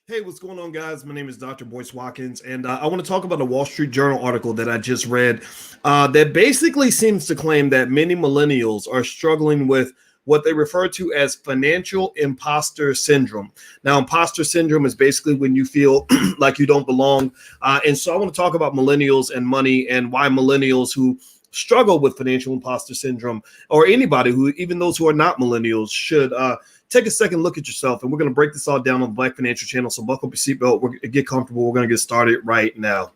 Hey, what's going on, guys? My name is Dr. Boyce Watkins, and I want to talk about a Wall Street Journal article that I just read that basically seems to claim that many millennials are struggling with what they refer to as financial imposter syndrome. Now, imposter syndrome is basically when you feel like you don't belong. And so I want to talk about millennials and money and why millennials who struggle with financial imposter syndrome, or anybody who, even those who are not millennials, should take a second look at yourself. And we're going to break this all down on the Black Financial Channel. So buckle up your seatbelt, get comfortable. We're going to get started right now.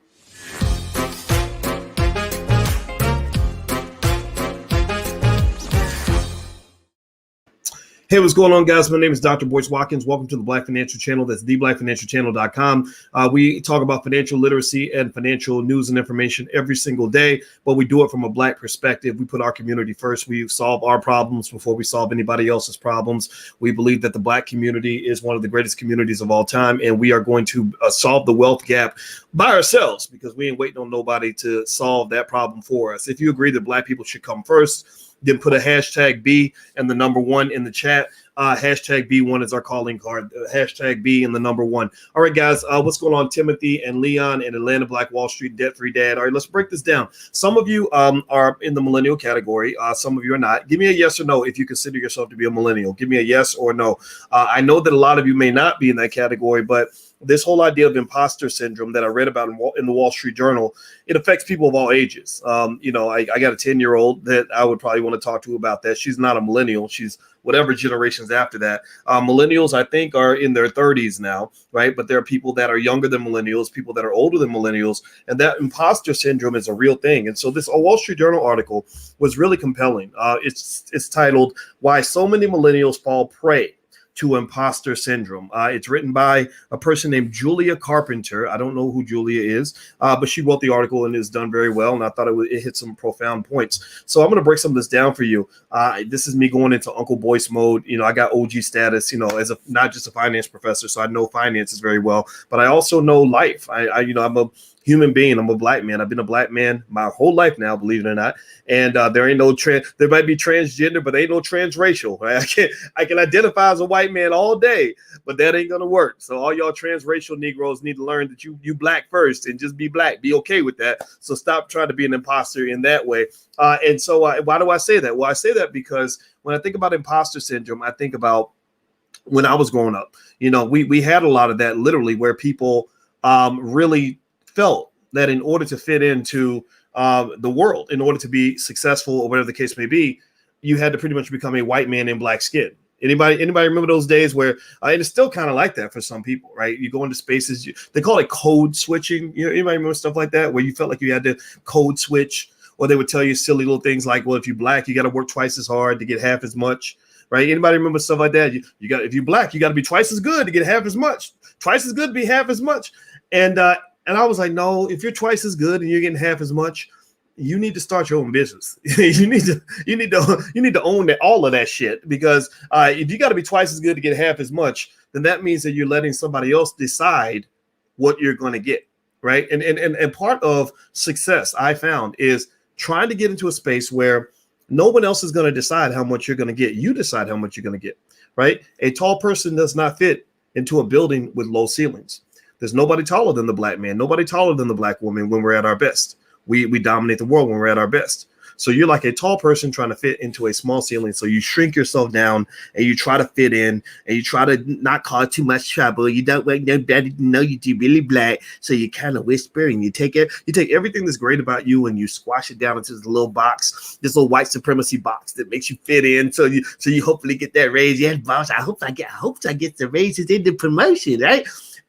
Hey, what's going on, guys? My name is Dr. Boyce Watkins. Welcome to the Black Financial Channel. That's theblackfinancialchannel.com. We talk about financial literacy and financial news and information every single day, but we do it from a Black perspective. We put our community first. We solve our problems before we solve anybody else's problems. We believe that the Black community is one of the greatest communities of all time, and we are going to solve the wealth gap by ourselves because we ain't waiting on nobody to solve that problem for us. If you agree that Black people should come first, then put a hashtag B and the number one in the chat. Hashtag B1 is our calling card. Hashtag B and the number one. All right, guys, what's going on? Timothy and Leon and Atlanta Black Wall Street Debt-Free Dad. All right, let's break this down. Some of you are in the millennial category. Some of you are not. Give me a yes or no if you consider yourself to be a millennial. Give me a yes or no. I know that a lot of you may not be in that category, but this whole idea of imposter syndrome that I read about in the Wall Street Journal, it affects people of all ages. I got a 10-year-old that I would probably want to talk to about that. She's not a millennial. She's whatever generations after that. Millennials, I think, are in their 30s now, right? But there are people that are younger than millennials, people that are older than millennials, and that imposter syndrome is a real thing. And so this Wall Street Journal article was really compelling. It's titled, "Why So Many Millennials Fall Prey to Imposter Syndrome." It's written by a person named Julia Carpenter. I don't know who Julia is, but she wrote the article and it's done very well. And I thought it hit some profound points. So I'm going to break some of this down for you. This is me going into Uncle Boyce mode. I got OG status, as not just a finance professor. So I know finances very well, but I also know life. I'm a human being. I'm a Black man. I've been a Black man my whole life now, believe it or not. And there ain't no there might be transgender, but there ain't no transracial. Right? I can identify as a white man all day, but that ain't gonna work. So all y'all transracial Negroes need to learn that you Black first and just be Black. Be okay with that. So stop trying to be an imposter in that way. And so why do I say that? Well, I say that because when I think about imposter syndrome, I think about when I was growing up. We had a lot of that, literally, where people really felt that in order to fit into the world, in order to be successful or whatever the case may be, you had to pretty much become a white man in Black skin. Anybody remember those days where and it's still kind of like that for some people, right? You go into spaces, they call it code switching. Anybody remember stuff like that where you felt like you had to code switch, or they would tell you silly little things like, well, if you're Black, you got to work twice as hard to get half as much, right? Anybody remember stuff like that? If you're Black, you got to be twice as good to get half as much, twice as good to be half as much. And I was like, no, if you're twice as good and you're getting half as much, you need to start your own business. you need to own all of that shit, because if you got to be twice as good to get half as much, then that means that you're letting somebody else decide what you're going to get, right? And part of success, I found, is trying to get into a space where no one else is going to decide how much you're going to get. You decide how much you're going to get, right? A tall person does not fit into a building with low ceilings. There's nobody taller than the Black man, nobody taller than the Black woman when we're at our best. We dominate the world when we're at our best. So you're like a tall person trying to fit into a small ceiling. So you shrink yourself down and you try to fit in and you try to not cause too much trouble. You don't want nobody to know you're really Black. So you kind of whisper and you take everything that's great about you and you squash it down into this little box, this little white supremacy box that makes you fit in. So you hopefully get that raise. Yes, boss, I hope I get the raises in the promotion, right?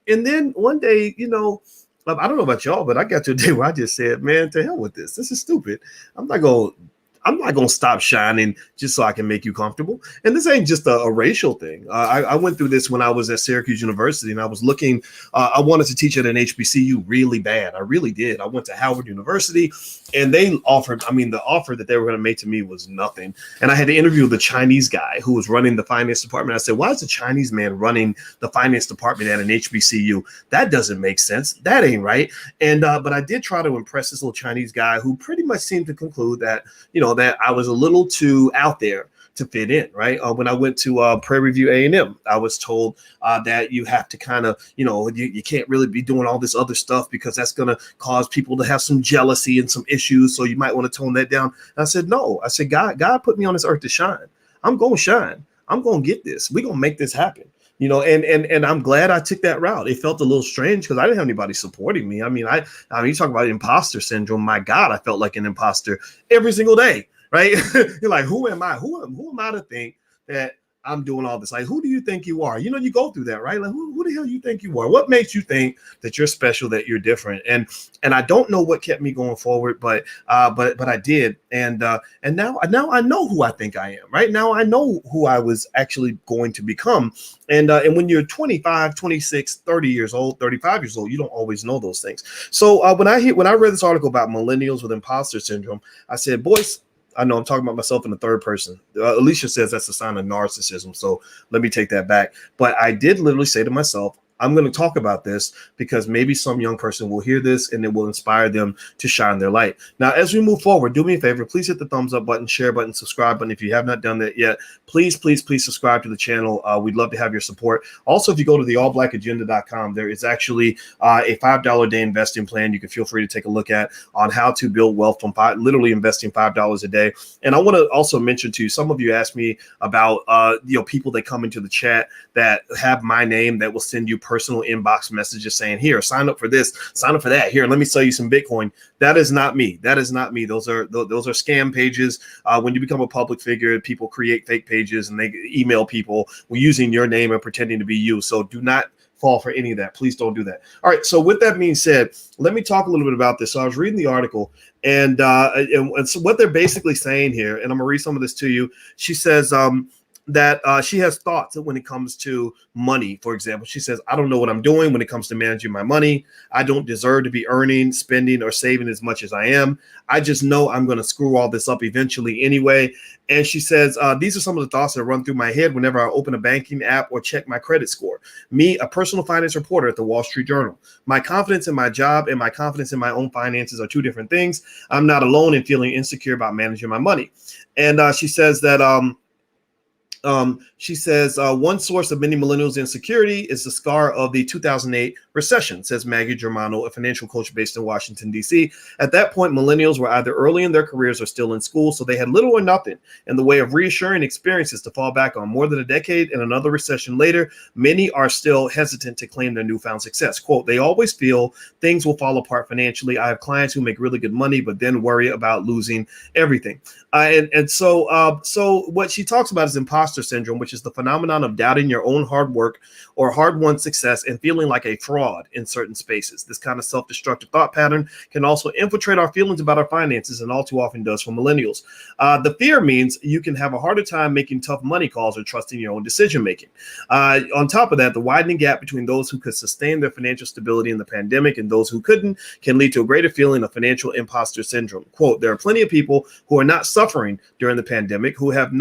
And then one day, I don't know about y'all, but I got to a day where I just said, man, to hell with this. This is stupid. I'm not going to stop shining just so I can make you comfortable. And this ain't just a racial thing. I went through this when I was at Syracuse University, and I was looking, I wanted to teach at an HBCU really bad. I really did. I went to Howard University, and they offered, the offer that they were going to make to me was nothing. And I had to interview the Chinese guy who was running the finance department. I said, why is a Chinese man running the finance department at an HBCU? That doesn't make sense. That ain't right. And but I did try to impress this little Chinese guy who pretty much seemed to conclude that, that I was a little too out there to fit in, right? When I went to Prairie View A&M, I was told that you have to kind of, you can't really be doing all this other stuff because that's going to cause people to have some jealousy and some issues. So you might want to tone that down. And I said, no. I said, God put me on this earth to shine. I'm going to shine. I'm going to get this. We're going to make this happen. And I'm glad I took that route. It felt a little strange because I didn't have anybody supporting me. I mean, you talk about imposter syndrome. My God, I felt like an imposter every single day, right? You're like, who am I? Who am I to think that I'm doing all this? Like, who do you think you are? You go through that, right? Like, who the hell you think you are? What makes you think that you're special, that you're different? And I don't know what kept me going forward, but I did. And now I know who I think I am, right? Now I know who I was actually going to become. And when you're 25, 26, 30 years old, 35 years old, you don't always know those things. So when I read this article about millennials with imposter syndrome, I said, boys, I know I'm talking about myself in the third person. Alicia says that's a sign of narcissism. So let me take that back. But I did literally say to myself, I'm going to talk about this because maybe some young person will hear this and it will inspire them to shine their light. Now, as we move forward, do me a favor, please hit the thumbs up button, share button, subscribe button. If you have not done that yet, please subscribe to the channel. We'd love to have your support. Also, if you go to the allblackagenda.com, there is actually a $5 a day investing plan you can feel free to take a look at on how to build wealth from literally investing $5 a day. And I want to also mention to you, some of you asked me about people that come into the chat that have my name that will send you personal inbox messages saying, here, sign up for this, sign up for that. Here, let me sell you some Bitcoin. That is not me. That is not me. Those are scam pages. When you become a public figure, people create fake pages and they email people using your name and pretending to be you. So do not fall for any of that. Please don't do that. All right. So with that being said, let me talk a little bit about this. So I was reading the article and so what they're basically saying here, and I'm gonna read some of this to you. She says, that she has thoughts when it comes to money. For example, she says, I don't know what I'm doing when it comes to managing my money. I don't deserve to be earning, spending, or saving as much as I am. I just know I'm going to screw all this up eventually anyway. And she says, these are some of the thoughts that run through my head whenever I open a banking app or check my credit score. Me, a personal finance reporter at the Wall Street Journal. My confidence in my job and my confidence in my own finances are two different things. I'm not alone in feeling insecure about managing my money. And she says that one source of many millennials' insecurity is the scar of the 2008 recession, says Maggie Germano, a financial coach based in Washington, D.C. At that point, millennials were either early in their careers or still in school, so they had little or nothing in the way of reassuring experiences to fall back on. More than a decade and another recession later, many are still hesitant to claim their newfound success. Quote, they always feel things will fall apart financially. I have clients who make really good money, but then worry about losing everything. So what she talks about is imposter syndrome, which is the phenomenon of doubting your own hard work or hard-won success and feeling like a fraud in certain spaces. This kind of self-destructive thought pattern can also infiltrate our feelings about our finances, and all too often does for millennials. The fear means you can have a harder time making tough money calls or trusting your own decision-making. On top of that, the widening gap between those who could sustain their financial stability in the pandemic and those who couldn't can lead to a greater feeling of financial imposter syndrome. Quote, there are plenty of people who are not suffering during the pandemic who have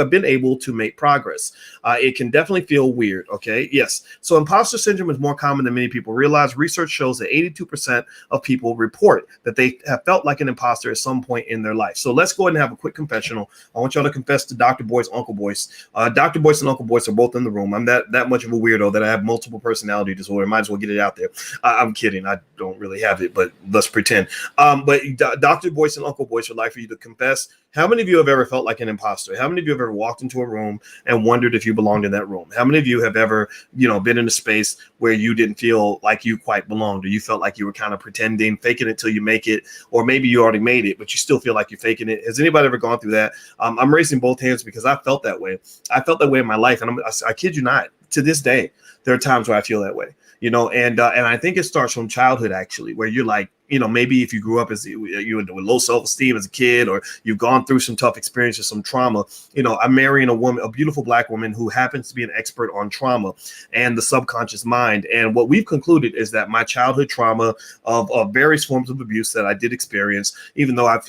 been able to make progress. It can definitely feel weird. Okay. Yes. So imposter syndrome is more common than many people realize. Research shows that 82% of people report that they have felt like an imposter at some point in their life. So let's go ahead and have a quick confessional. I want y'all to confess to Dr. Boyce, Uncle Boyce. Dr. Boyce and Uncle Boyce are both in the room. I'm that much of a weirdo that I have multiple personality disorder. Might as well get it out there. I'm kidding. I don't really have it, but let's pretend. But Dr. Boyce and Uncle Boyce would like for you to confess. How many of you have ever felt like an imposter? How many of you have ever walked into a room and wondered if you belonged in that room? How many of you have ever, been in a space where you didn't feel like you quite belonged, or you felt like you were kind of pretending, faking it till you make it, or maybe you already made it, but you still feel like you're faking it? Has anybody ever gone through that? I'm raising both hands because I felt that way. I felt that way in my life, and I kid you not. To this day, there are times where I feel that way. And I think it starts from childhood, actually, where you're like, maybe if you grew up as you with low self-esteem as a kid, or you've gone through some tough experiences, some trauma. I'm marrying a beautiful Black woman who happens to be an expert on trauma and the subconscious mind. And what we've concluded is that my childhood trauma of various forms of abuse that I did experience, even though I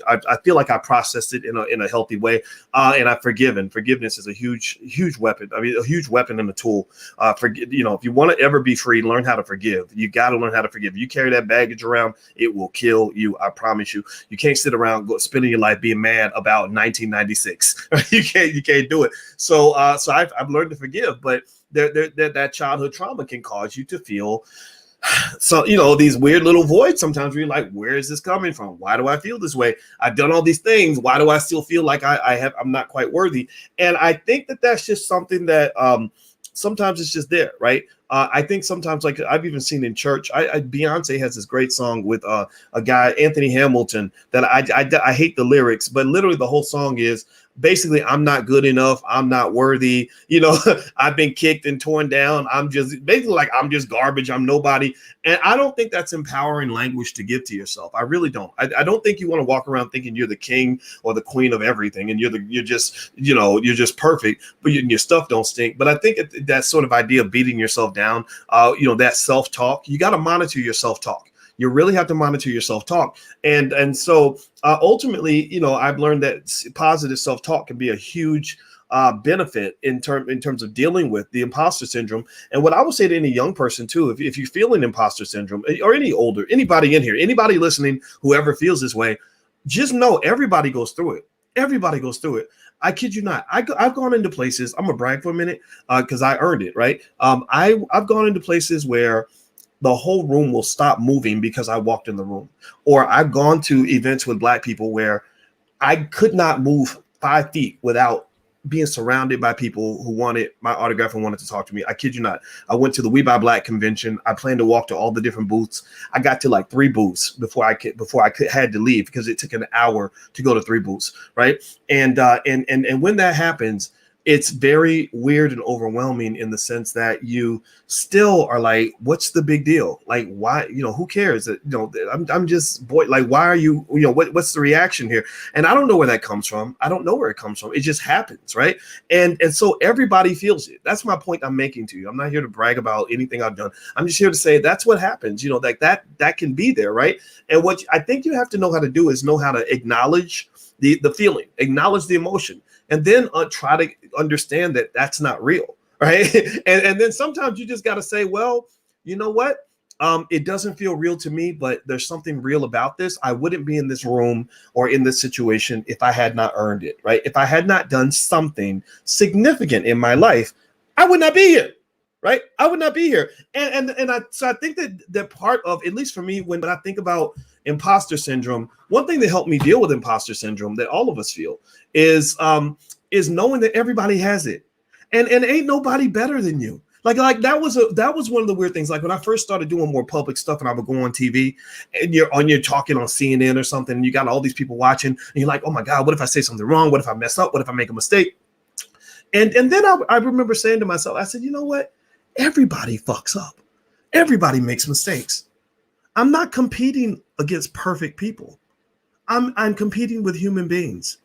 feel like I processed it in a healthy way, and I've forgiven. Forgiveness is a huge weapon. I mean, a huge weapon and a tool. If you want to ever be free, learn how to forgive. You got to learn how to forgive. You carry that baggage around, it it will kill you. I promise you. You can't sit around spending your life being mad about 1996. You can't do it. So I've learned to forgive, but that childhood trauma can cause you to feel so, these weird little voids sometimes where you're like, where is this coming from? Why do I feel this way? I've done all these things. Why do I still feel like I'm not quite worthy? And I think that's just something that sometimes it's just there, right? I think sometimes, like I've even seen in church, Beyonce has this great song with a guy, Anthony Hamilton, that I hate the lyrics, but literally the whole song is basically, I'm not good enough. I'm not worthy. I've been kicked and torn down. I'm just basically like, I'm just garbage. I'm nobody. And I don't think that's empowering language to give to yourself. I really don't. I don't think you want to walk around thinking you're the king or the queen of everything. And you're just perfect, but your stuff don't stink. But I think that sort of idea of beating yourself down, that self-talk, you got to monitor your self-talk. You really have to monitor your self-talk. And so ultimately, I've learned that positive self-talk can be a huge benefit in terms of dealing with the imposter syndrome. And what I would say to any young person too, if you feel an imposter syndrome, or anybody in here, anybody listening, whoever feels this way, just know everybody goes through it. Everybody goes through it. I kid you not. I've gone into places. I'm gonna brag for a minute because I earned it, right? I've gone into places where the whole room will stop moving because I walked in the room. Or I've gone to events with Black people where I could not move 5 feet without being surrounded by people who wanted my autograph and wanted to talk to me. I kid you not. I went to the We Buy Black convention. I planned to walk to all the different booths. I got to like 3 booths before I had to leave because it took an hour to go to 3 booths, right? And when that happens, it's very weird and overwhelming in the sense that you still are like, what's the big deal? Like, why, who cares that, I'm just boy, like, why are you, what's the reaction here? And I don't know where that comes from. I don't know where it comes from. It just happens. Right. And so everybody feels it. That's my point I'm making to you. I'm not here to brag about anything I've done. I'm just here to say that's what happens, like that can be there. Right. And what I think you have to know how to do is know how to acknowledge the feeling, acknowledge the emotion, and then try to understand that that's not real, right? and then sometimes you just got to say, well, you know what? It doesn't feel real to me, but there's something real about this. I wouldn't be in this room or in this situation if I had not earned it, right? If I had not done something significant in my life, I would not be here, right? I would not be here. So I think that part of, at least for me, when I think about imposter syndrome, one thing that helped me deal with imposter syndrome that all of us feel is knowing that everybody has it, and ain't nobody better than you. Like that was one of the weird things. Like when I first started doing more public stuff, and I would go on TV, and you're talking on CNN or something, and you got all these people watching, and you're like, oh my God, what if I say something wrong? What if I mess up? What if I make a mistake? And then I remember saying to myself, I said, you know what? Everybody fucks up. Everybody makes mistakes. I'm not competing against perfect people. I'm competing with human beings.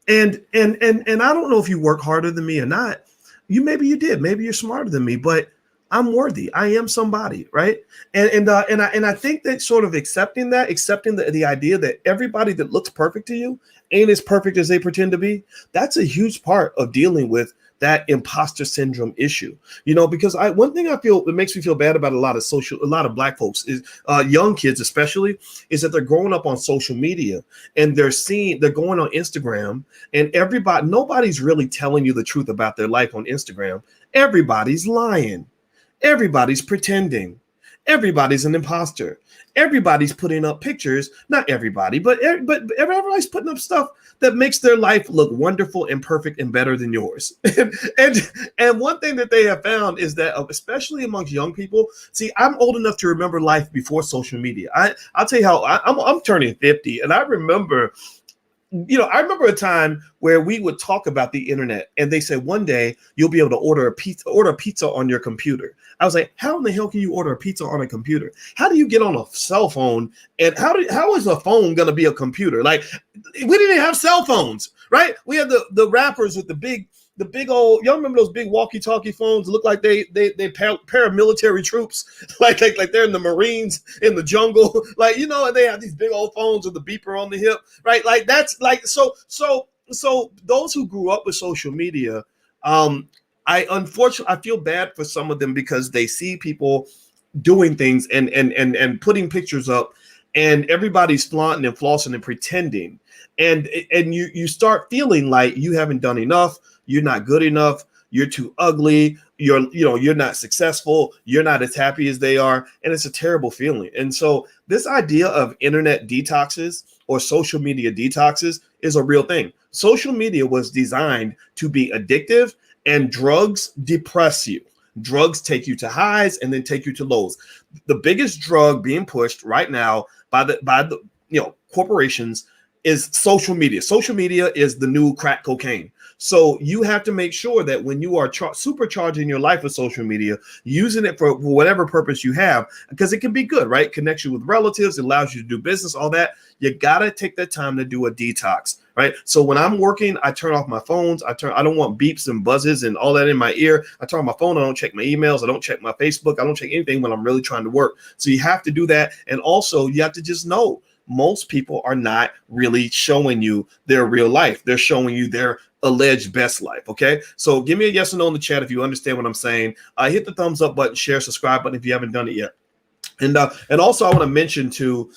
And I don't know if you work harder than me or not. Maybe you did. Maybe you're smarter than me, but I'm worthy. I am somebody, right? And I think that sort of accepting the idea that everybody that looks perfect to you ain't as perfect as they pretend to be. That's a huge part of dealing with that imposter syndrome issue, because one thing I feel that makes me feel bad about a lot of Black folks is young kids, especially, is that they're growing up on social media and they're going on Instagram, and nobody's really telling you the truth about their life on Instagram. Everybody's lying. Everybody's pretending. Everybody's an imposter. Everybody's putting up pictures. Not everybody, but everybody's putting up stuff that makes their life look wonderful and perfect and better than yours. and one thing that they have found is that, especially amongst young people, see, I'm old enough to remember life before social media. I'll tell you how I'm turning 50, and I remember a time where we would talk about the internet, and they said one day you'll be able to order a pizza on your computer. I was like, how in the hell can you order a pizza on a computer? How do you get on a cell phone? And how is a phone going to be a computer? Like, we didn't have cell phones, right? We had the rappers with the big old, y'all remember those big walkie-talkie phones? Look like they paramilitary troops, like they're in the Marines in the jungle, and they have these big old phones with the beeper on the hip, right? Like that's like so those who grew up with social media, I feel bad for some of them because they see people doing things and putting pictures up and everybody's flaunting and flossing and pretending, and you start feeling like you haven't done enough, you're not good enough, you're too ugly, you're not successful, you're not as happy as they are, and it's a terrible feeling. And so this idea of internet detoxes or social media detoxes is a real thing. Social media was designed to be addictive, and drugs depress you. Drugs take you to highs and then take you to lows. The biggest drug being pushed right now by the corporations is social media. Social media is the new crack cocaine. So you have to make sure that when you are supercharging your life with social media, using it for whatever purpose you have, because it can be good, right? Connects you with relatives, it allows you to do business, all that. You got to take that time to do a detox, right? So when I'm working, I turn off my phones. I don't want beeps and buzzes and all that in my ear. I turn on my phone. I don't check my emails. I don't check my Facebook. I don't check anything when I'm really trying to work. So you have to do that. And also you have to just know most people are not really showing you their real life. They're showing you their alleged best life. Okay. So give me a yes or no in the chat if you understand what I'm saying. Hit the thumbs up button, share, subscribe button if you haven't done it yet. And also I want to mention to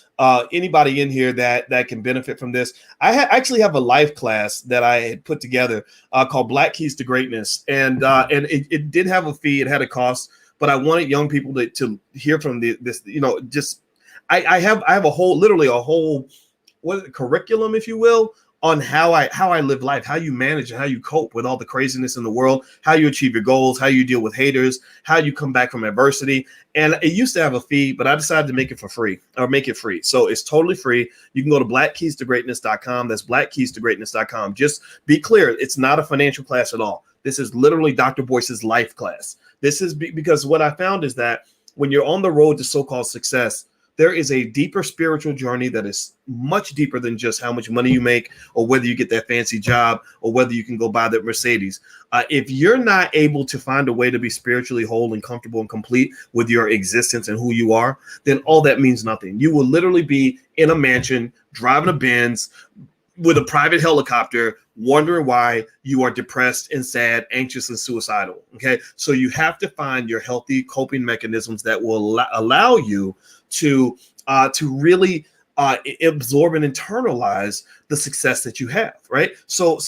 anybody in here that can benefit from this. I actually have a life class that I had put together called Black Keys to Greatness. And it did have a fee. It had a cost, but I wanted young people to hear from this, I have a whole, literally a whole curriculum, if you will, on how I live life, how you manage and how you cope with all the craziness in the world, how you achieve your goals, how you deal with haters, how you come back from adversity. And it used to have a fee, but I decided to make it free. So it's totally free. You can go to blackkeystogreatness.com. That's blackkeystogreatness.com. Just be clear. It's not a financial class at all. This is literally Dr. Boyce's life class. This is because what I found is that when you're on the road to so-called success, there is a deeper spiritual journey that is much deeper than just how much money you make or whether you get that fancy job or whether you can go buy that Mercedes. If you're not able to find a way to be spiritually whole and comfortable and complete with your existence and who you are, then all that means nothing. You will literally be in a mansion, driving a Benz, with a private helicopter, wondering why you are depressed and sad, anxious and suicidal. Okay. So you have to find your healthy coping mechanisms that will allow you to really absorb and internalize the success that you have. Right. So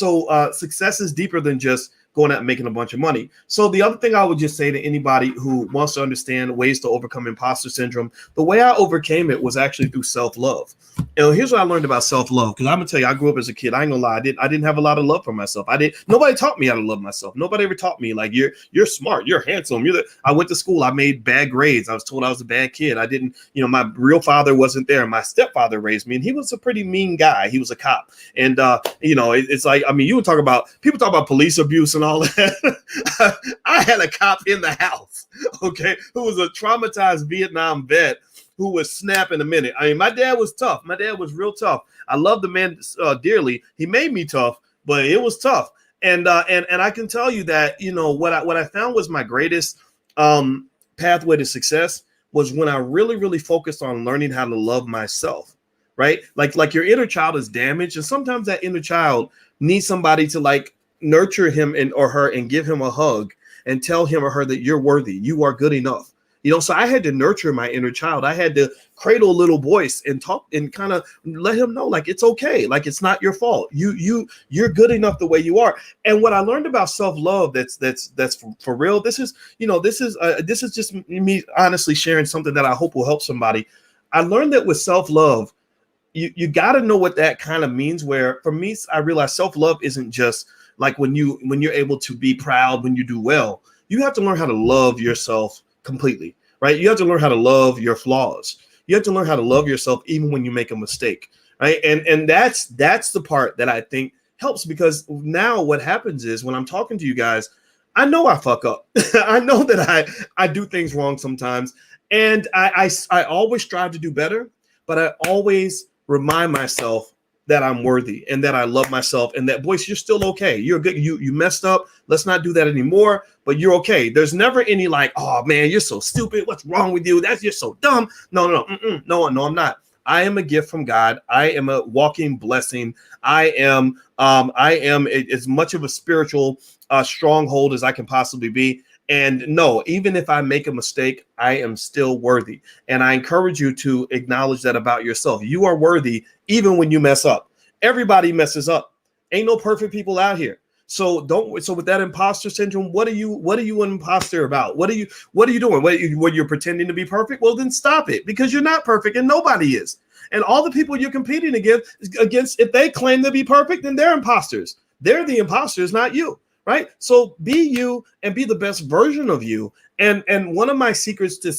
success is deeper than just going out and making a bunch of money. So the other thing I would just say to anybody who wants to understand ways to overcome imposter syndrome, the way I overcame it was actually through self-love. And here's what I learned about self-love, because I'm gonna tell you, I grew up as a kid. I ain't gonna lie, I didn't have a lot of love for myself. Nobody taught me how to love myself. Nobody ever taught me like you're smart, you're handsome. I went to school, I made bad grades. I was told I was a bad kid. I didn't, my real father wasn't there. My stepfather raised me, and he was a pretty mean guy. He was a cop. And it's like, you would people talk about police abuse and all that. I had a cop in the house, okay, who was a traumatized Vietnam vet who was snap in a minute. My dad was tough. My dad was real tough. I love the man dearly. He made me tough, but it was tough. And I can tell you that, what I found was my greatest pathway to success was when I really, really focused on learning how to love myself, right? Like your inner child is damaged. And sometimes that inner child needs somebody to nurture him or her and give him a hug and tell him or her that you're worthy, you are good enough. So I had to nurture my inner child. I had to cradle a little voice and talk and kind of let him know, it's okay. It's not your fault. You're good enough the way you are. And what I learned about self-love, that's for real. This is just me honestly sharing something that I hope will help somebody. I learned that with self-love, you got to know what that kind of means. Where for me, I realized self-love isn't just like when you're able to be proud when you do well. You have to learn how to love yourself completely, right? You have to learn how to love your flaws. You have to learn how to love yourself even when you make a mistake, right? And that's the part that I think helps, because now what happens is when I'm talking to you guys, I know I fuck up. I know that I do things wrong sometimes, and I always strive to do better, but I always remind myself that I'm worthy and that I love myself and that, Boyce, you're still okay. You're good. You messed up. Let's not do that anymore, but you're okay. There's never any oh man, you're so stupid. What's wrong with you? You're so dumb. No, I'm not. I am a gift from God. I am a walking blessing. I am as much of a spiritual stronghold as I can possibly be. And no, even if I make a mistake, I am still worthy. And I encourage you to acknowledge that about yourself. You are worthy even when you mess up. Everybody messes up. Ain't no perfect people out here. So don't. So with that imposter syndrome, what are you an imposter about? What are you doing? When you're pretending to be perfect? Well, then stop it, because you're not perfect and nobody is. And all the people you're competing against, if they claim to be perfect, then they're imposters. They're the imposters, not you. Right? So be you and be the best version of you. And one of my secrets to,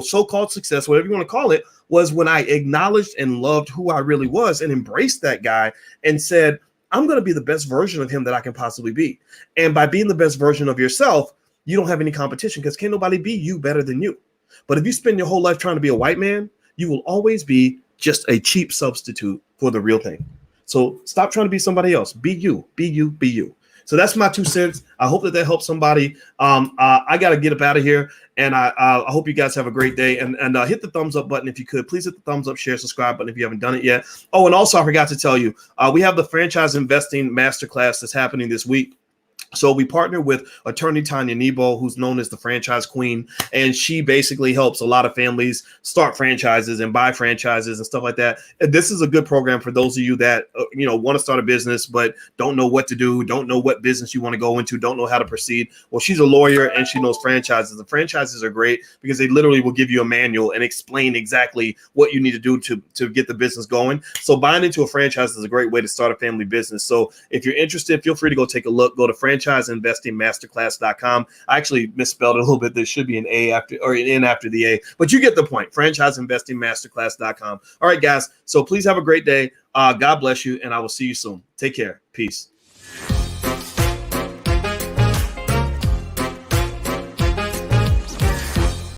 so-called success, whatever you want to call it, was when I acknowledged and loved who I really was and embraced that guy and said, I'm going to be the best version of him that I can possibly be. And by being the best version of yourself, you don't have any competition, because can't nobody be you better than you. But if you spend your whole life trying to be a white man, you will always be just a cheap substitute for the real thing. So stop trying to be somebody else. Be you, be you, be you. So that's my 2 cents. I hope that helps somebody. I got to get up out of here, and I hope you guys have a great day. And hit the thumbs up button if you could. Please hit the thumbs up, share, subscribe button if you haven't done it yet. Oh, and also I forgot to tell you, we have the franchise investing masterclass that's happening this week. So we partner with attorney Tanya Nebo, who's known as the franchise queen, and she basically helps a lot of families start franchises and buy franchises and stuff like that. And this is a good program for those of you that want to start a business but don't know what to do, don't know what business you want to go into, don't know how to proceed. Well, she's a lawyer and she knows franchises. The franchises are great because they literally will give you a manual and explain exactly what you need to do to get the business going. So buying into a franchise is a great way to start a family business. So if you're interested, feel free to go take a look. Go to franchiseinvestingmasterclass.com. I actually misspelled it a little bit. There should be an A after, or an N after the A, but you get the point. Franchiseinvestingmasterclass.com. All right, guys. So please have a great day. God bless you, and I will see you soon. Take care. Peace.